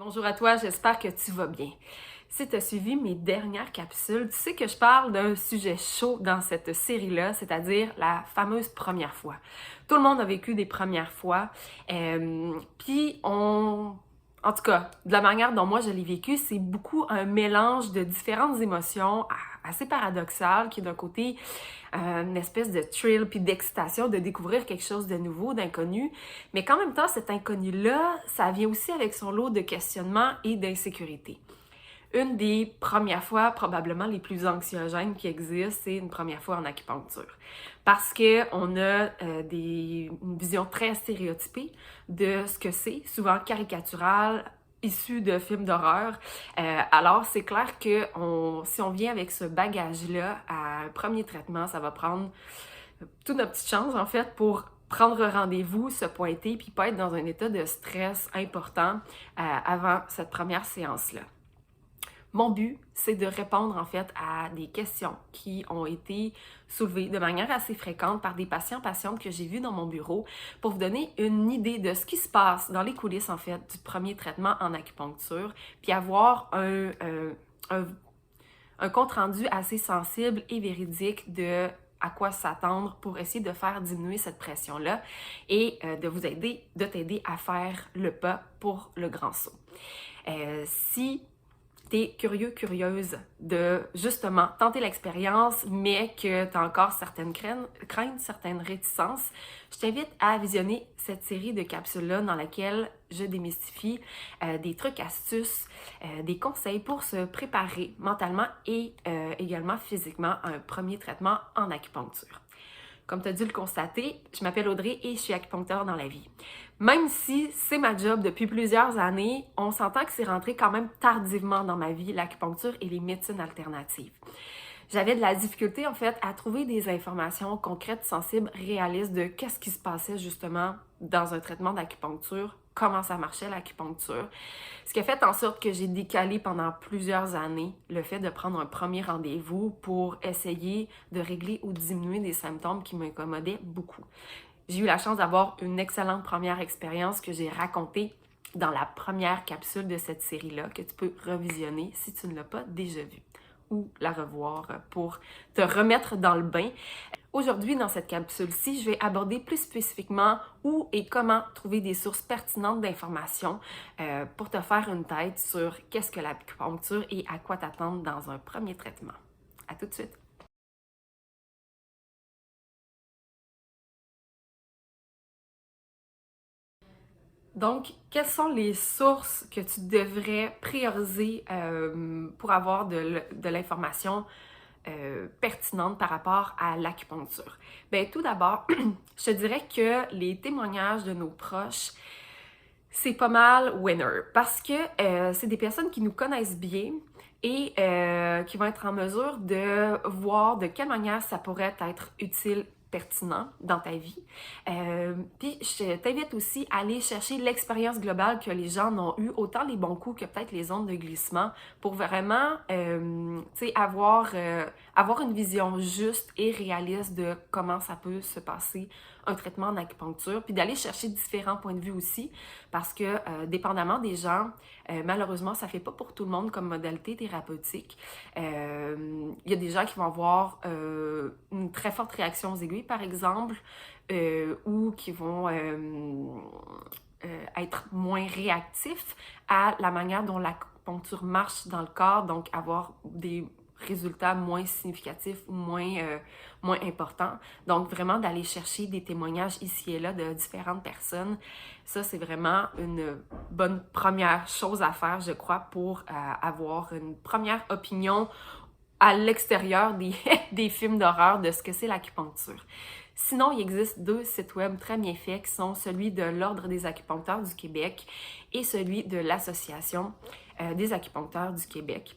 Bonjour à toi, j'espère que tu vas bien. Si tu as suivi mes dernières capsules, tu sais que je parle d'un sujet chaud dans cette série-là, c'est-à-dire la fameuse première fois. Tout le monde a vécu des premières fois, en tout cas, de la manière dont moi je l'ai vécu, c'est beaucoup un mélange de différentes émotions assez paradoxales, qui est d'un côté une espèce de thrill puis d'excitation de découvrir quelque chose de nouveau, d'inconnu, mais qu'en même temps, cet inconnu-là, ça vient aussi avec son lot de questionnements et d'insécurité. Une des premières fois, probablement les plus anxiogènes qui existent, c'est une première fois en acupuncture. Parce qu'on a une vision très stéréotypée de ce que c'est, souvent caricatural, issu de films d'horreur. Alors, c'est clair que si on vient avec ce bagage-là à un premier traitement, ça va prendre toute notre petite chance, en fait, pour prendre rendez-vous, se pointer, puis pas être dans un état de stress important avant cette première séance-là. Mon but, c'est de répondre en fait à des questions qui ont été soulevées de manière assez fréquente par des patients-patientes que j'ai vus dans mon bureau pour vous donner une idée de ce qui se passe dans les coulisses en fait du premier traitement en acupuncture, puis avoir un compte-rendu assez sensible et véridique de à quoi s'attendre pour essayer de faire diminuer cette pression-là et de t'aider à faire le pas pour le grand saut. Si t'es curieux, curieuse de justement tenter l'expérience, mais que t'as encore certaines craintes, certaines réticences, je t'invite à visionner cette série de capsules-là dans laquelle je démystifie des trucs, astuces, des conseils pour se préparer mentalement et également physiquement à un premier traitement en acupuncture. Comme tu as dû le constater, je m'appelle Audrey et je suis acupuncteur dans la vie. Même si c'est ma job depuis plusieurs années, on s'entend que c'est rentré quand même tardivement dans ma vie, l'acupuncture et les médecines alternatives. J'avais de la difficulté en fait à trouver des informations concrètes, sensibles, réalistes de qu'est-ce qui se passait justement dans un traitement d'acupuncture, comment ça marchait l'acupuncture. Ce qui a fait en sorte que j'ai décalé pendant plusieurs années le fait de prendre un premier rendez-vous pour essayer de régler ou diminuer des symptômes qui m'incommodaient beaucoup. J'ai eu la chance d'avoir une excellente première expérience que j'ai racontée dans la première capsule de cette série-là, que tu peux revisionner si tu ne l'as pas déjà vue ou la revoir pour te remettre dans le bain. Aujourd'hui, dans cette capsule-ci, je vais aborder plus spécifiquement où et comment trouver des sources pertinentes d'informations pour te faire une tête sur qu'est-ce que l'acupuncture et à quoi t'attendre dans un premier traitement. À tout de suite! Donc, quelles sont les sources que tu devrais prioriser pour avoir de l'information pertinente par rapport à l'acupuncture? Bien, tout d'abord, je te dirais que les témoignages de nos proches, c'est pas mal winner parce que c'est des personnes qui nous connaissent bien et qui vont être en mesure de voir de quelle manière ça pourrait être utile, pertinent dans ta vie. Puis je t'invite aussi à aller chercher l'expérience globale que les gens ont eue, autant les bons coups que peut-être les zones de glissement, pour vraiment avoir une vision juste et réaliste de comment ça peut se passer un traitement en acupuncture, puis d'aller chercher différents points de vue aussi, parce que dépendamment des gens, malheureusement, ça fait pas pour tout le monde comme modalité thérapeutique. Il y a des gens qui vont avoir une très forte réaction aux aiguilles, par exemple, ou qui vont être moins réactifs à la manière dont l'acupuncture marche dans le corps, donc avoir des résultats moins significatifs ou moins importants. Donc, vraiment d'aller chercher des témoignages ici et là de différentes personnes, ça, c'est vraiment une bonne première chose à faire, je crois, pour avoir une première opinion à l'extérieur des films d'horreur de ce que c'est l'acupuncture. Sinon, il existe deux sites web très bien faits qui sont celui de l'Ordre des acupuncteurs du Québec et celui de l'Association des acupuncteurs du Québec.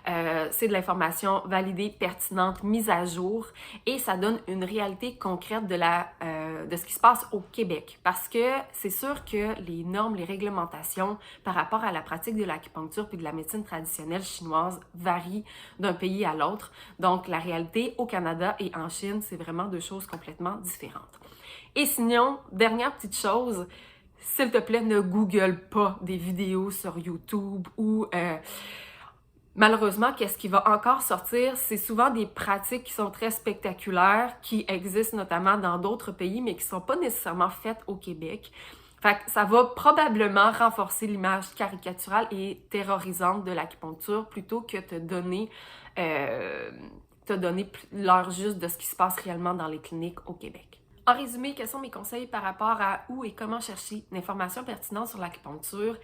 C'est de l'information validée, pertinente, mise à jour et ça donne une réalité concrète de ce qui se passe au Québec. Parce que c'est sûr que les normes, les réglementations par rapport à la pratique de l'acupuncture puis de la médecine traditionnelle chinoise varient d'un pays à l'autre. Donc, la réalité au Canada et en Chine, c'est vraiment deux choses complètement différentes. Et sinon, dernière petite chose, s'il te plaît, ne google pas des vidéos sur YouTube ou malheureusement, qu'est-ce qui va encore sortir, c'est souvent des pratiques qui sont très spectaculaires, qui existent notamment dans d'autres pays, mais qui ne sont pas nécessairement faites au Québec. Fait que ça va probablement renforcer l'image caricaturale et terrorisante de l'acupuncture plutôt que te donner l'heure juste de ce qui se passe réellement dans les cliniques au Québec. En résumé, quels sont mes conseils par rapport à où et comment chercher l'information pertinente sur l'acupuncture?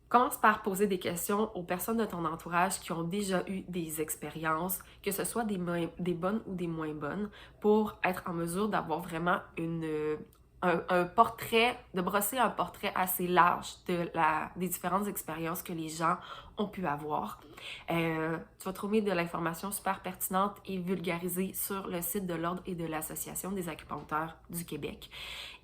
Commence par poser des questions aux personnes de ton entourage qui ont déjà eu des expériences, que ce soit des bonnes ou des moins bonnes, pour être en mesure d'avoir vraiment un portrait, de brosser un portrait assez large des différentes expériences que les gens ont pu avoir. Tu vas trouver de l'information super pertinente et vulgarisée sur le site de l'Ordre et de l'Association des acupuncteurs du Québec.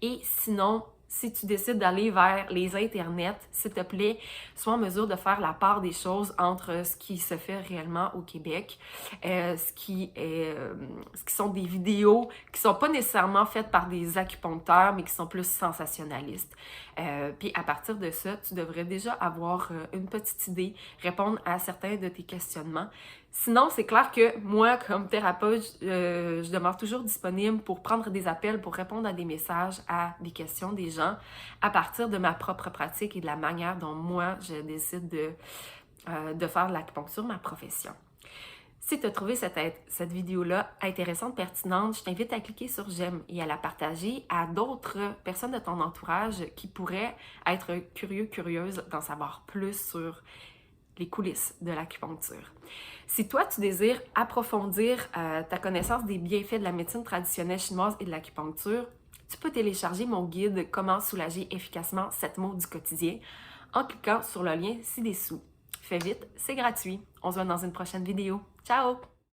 Et sinon, si tu décides d'aller vers les internets, s'il te plaît, sois en mesure de faire la part des choses entre ce qui se fait réellement au Québec, ce qui sont des vidéos qui sont pas nécessairement faites par des acupuncteurs, mais qui sont plus sensationnalistes. Puis à partir de ça, tu devrais déjà avoir une petite idée, répondre à certains de tes questionnements. Sinon, c'est clair que moi, comme thérapeute, je demeure toujours disponible pour prendre des appels, pour répondre à des messages, à des questions des gens, à partir de ma propre pratique et de la manière dont moi, je décide de faire de l'acupuncture ma profession. Si tu as trouvé cette vidéo-là intéressante, pertinente, je t'invite à cliquer sur j'aime et à la partager à d'autres personnes de ton entourage qui pourraient être curieuses d'en savoir plus sur les coulisses de l'acupuncture. Si toi, tu désires approfondir ta connaissance des bienfaits de la médecine traditionnelle chinoise et de l'acupuncture, tu peux télécharger mon guide « Comment soulager efficacement 7 maux du quotidien » en cliquant sur le lien ci-dessous. Fais vite, c'est gratuit. On se voit dans une prochaine vidéo. Ciao!